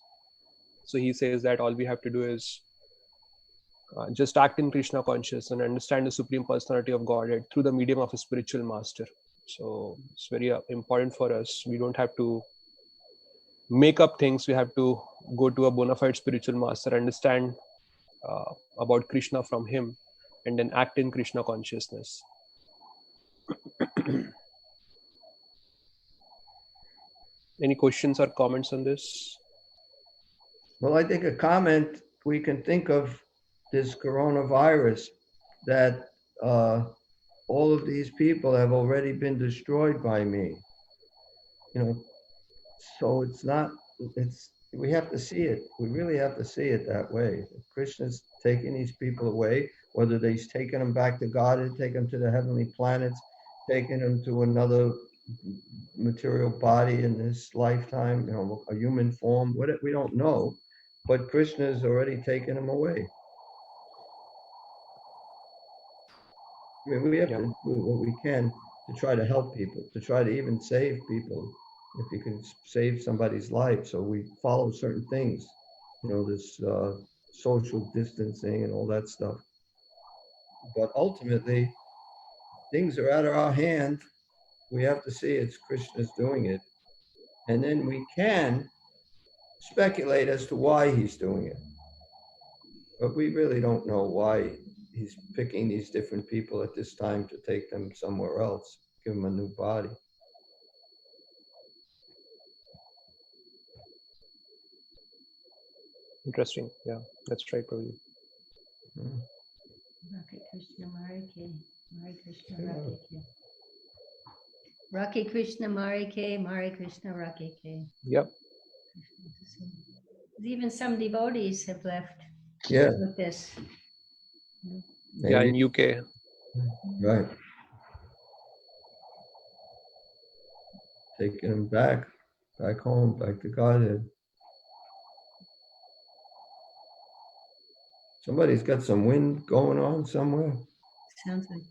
So he says that all we have to do is just act in Krishna consciousness and understand the Supreme Personality of Godhead through the medium of a spiritual master. So it's very important for us. We don't have to make up things. We have to go to a bona fide spiritual master, understand about Krishna from him, and then act in Krishna consciousness. Any questions or comments on this? Well, I think a comment we can think of this coronavirus, that all of these people have already been destroyed by me. So we have to see it. We really have to see it that way. Krishna's taking these people away, whether he's taking them back to God, taking them to the heavenly planets, taking them to another material body in this lifetime, a human form, we don't know, but Krishna has already taken them away. I mean, we have to do what we can to try to help people, to try to even save people, if you can save somebody's life. So we follow certain things, this social distancing and all that stuff. But ultimately, things are out of our hand. We have to see it's Krishna's doing it. And then we can speculate as to why he's doing it. But we really don't know why he's picking these different people at this time to take them somewhere else, give them a new body. Interesting. Yeah, that's right, Prabhu. Rake Krishna Marike, Mare Krishna Rake. Rake Krishna Marike, Mare Krishna Rake. Yep. Even some devotees have left with this. Yeah, in UK. Right. Taking them back home, back to Godhead. Somebody's got some wind going on somewhere. Sounds like.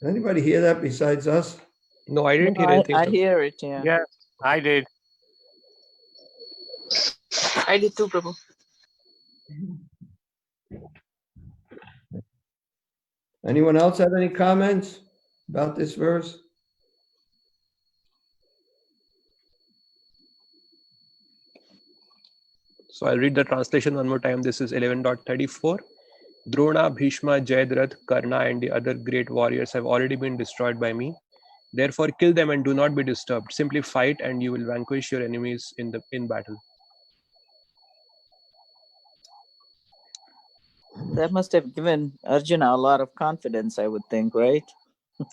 Anybody hear that besides us? No, I didn't hear anything. I hear it, yeah. Yes, I did. I did too, Prabhu. Anyone else have any comments about this verse? So I'll read the translation one more time. This is 11.34. Drona, Bhishma, Jayadratha, Karna, and the other great warriors have already been destroyed by me. Therefore, kill them and do not be disturbed. Simply fight, and you will vanquish your enemies in battle. That must have given Arjuna a lot of confidence, I would think, right?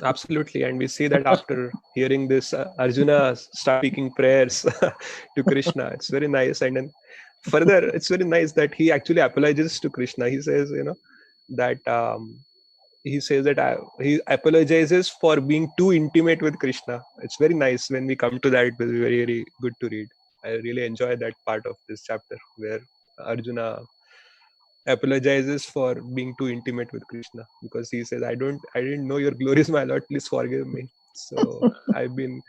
Absolutely. And we see that after hearing this, Arjuna start speaking prayers to Krishna. It's very nice. And then further, it's very nice that he actually apologizes to Krishna. He says, that he apologizes for being too intimate with Krishna. It's very nice. When we come to that, it will be very, very good to read. I really enjoy that part of this chapter where Arjuna apologizes for being too intimate with Krishna, because he says, I didn't know your glories, my Lord, please forgive me. So I've been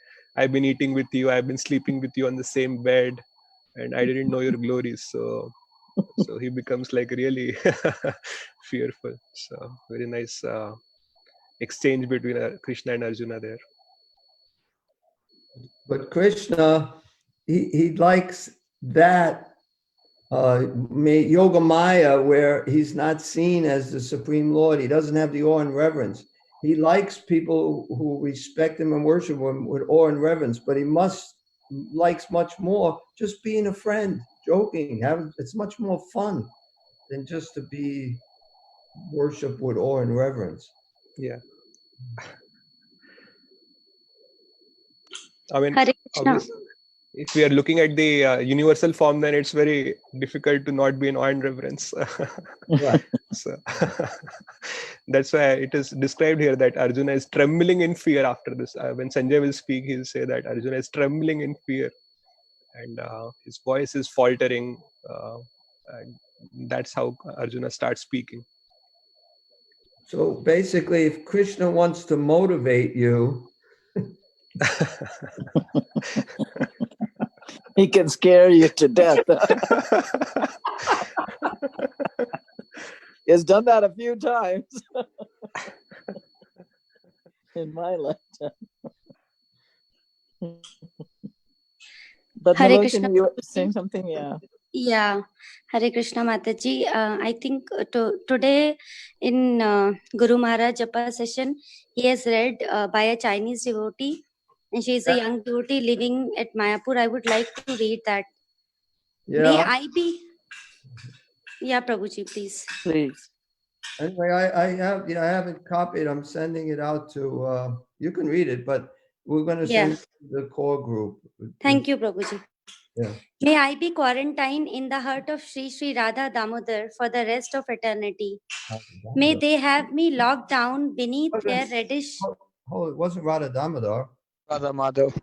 eating with you, I've been sleeping with you on the same bed, and I didn't know your glories. So he becomes like really fearful. So very nice exchange between Krishna and Arjuna there. But Krishna, he likes that Yoga Maya, where he's not seen as the Supreme Lord. He doesn't have the awe and reverence. He likes people who respect him and worship him with awe and reverence, but he likes much more just being a friend, joking. It's much more fun than just to be worshipped with awe and reverence. Yeah. I mean, if we are looking at the universal form, then it's very difficult to not be in awe and reverence. Right. So that's why it is described here that Arjuna is trembling in fear after this. When Sanjay will speak, he'll say that Arjuna is trembling in fear, and his voice is faltering. And that's how Arjuna starts speaking. So basically, if Krishna wants to motivate you, He can scare you to death. He has done that a few times in my lifetime. But Hare Krishna. Nalokini, you were saying something? Yeah. Yeah, Hare Krishna Mataji. I think today in Guru Maharaj Japa session, he has read by a Chinese devotee, and she is a young devotee living at Mayapur. I would like to read that. May yeah. I be? Yeah, Prabhuji, please. Please. Anyway, I have it copied. I'm sending it out to. You can read it, but we're going to send it to the core group. Thank you, Prabhuji. Yeah. May I be quarantined in the heart of Sri Sri Radha Damodar for the rest of eternity. May they have me locked down beneath their reddish. Oh, it wasn't Radha Damodar. Radha Madhav.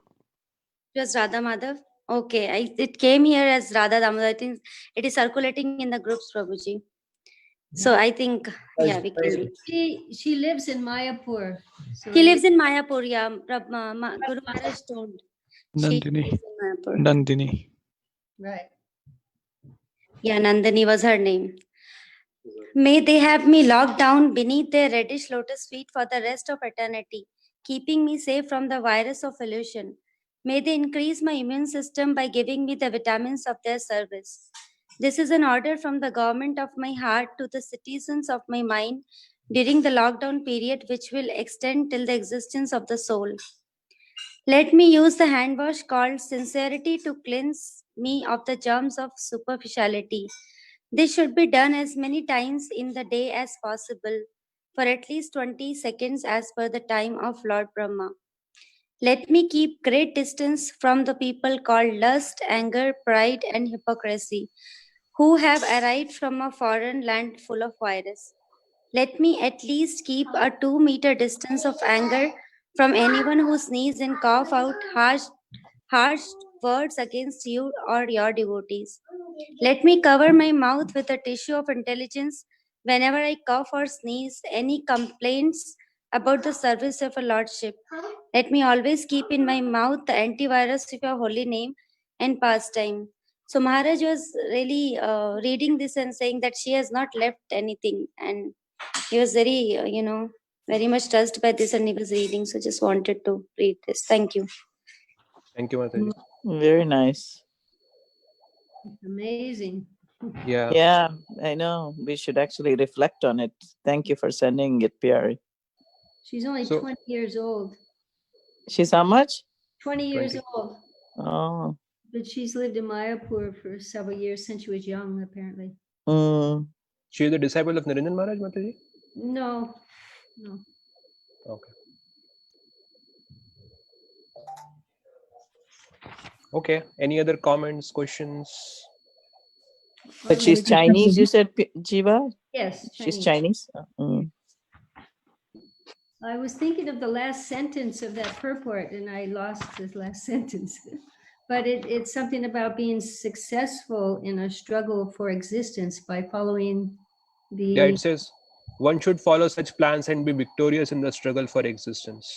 It was Radha Madhav. Okay, it came here as Radha Damodar. I think it is circulating in the groups, Prabhuji. So I think, yeah, we can read. She lives in Mayapur. So He lives in Mayapur, yeah. Guru Maharaj told. Nandini. Nandini. Right. Yeah, Nandini was her name. May they have me locked down beneath their reddish lotus feet for the rest of eternity, keeping me safe from the virus of illusion. May they increase my immune system by giving me the vitamins of their service. This is an order from the government of my heart to the citizens of my mind during the lockdown period, which will extend till the existence of the soul. Let me use the hand wash called sincerity to cleanse me of the germs of superficiality. This should be done as many times in the day as possible, for at least 20 seconds as per the time of Lord Brahma. Let me keep great distance from the people called lust, anger, pride, and hypocrisy, who have arrived from a foreign land full of virus. Let me at least keep a 2-meter distance of anger from anyone who sneezes and cough out harsh words against you or your devotees. Let me cover my mouth with a tissue of intelligence whenever I cough or sneeze any complaints about the service of a lordship. Let me always keep in my mouth the antivirus of your holy name and pastime. So Maharaj was really reading this and saying that she has not left anything, and he was very, very much touched by this, and he was reading. So just wanted to read this. Thank you. Thank you, Mataji. Very nice. Amazing. Yeah. Yeah, I know. We should actually reflect on it. Thank you for sending it, Piari. She's only 20 years old. She's how much? 20 years old. Oh. But she's lived in Mayapur for several years since she was young, apparently. She is a disciple of Niranjan Maharaj, Mataji? No. Okay. Okay. Any other comments, questions? But she's Chinese, you said, Jiva? Yes. She's Chinese. I was thinking of the last sentence of that purport, and I lost the last sentence. But it's something about being successful in a struggle for existence by following the... Yeah, it says, one should follow such plans and be victorious in the struggle for existence.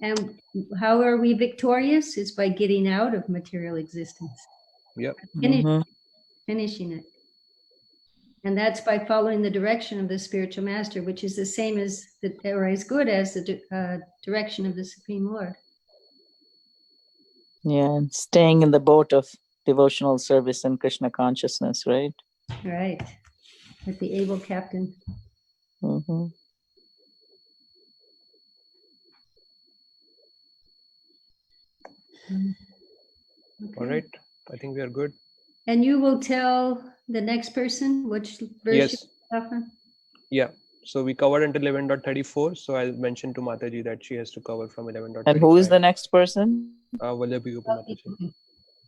And how are we victorious? It's by getting out of material existence. Yep. Finishing it. And that's by following the direction of the spiritual master, which is the same as, or as good as the direction of the Supreme Lord. Yeah, and staying in the boat of devotional service and Krishna consciousness, right? Right. Like the able captain. Okay. All right. I think we are good. And you will tell the next person which verse you have? Yeah. So we covered until 11.34. So I'll mention to Mataji that she has to cover from 11.35. And who is the next person? Vallabhi Mataji.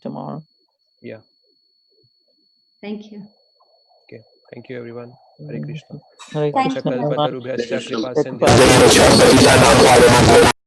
Tomorrow. Yeah. Thank you. Okay. Thank you, everyone. Hare Krishna. Hare Thank Krishna. you. Kalpatarubhyascha kripa Hare sindhyascha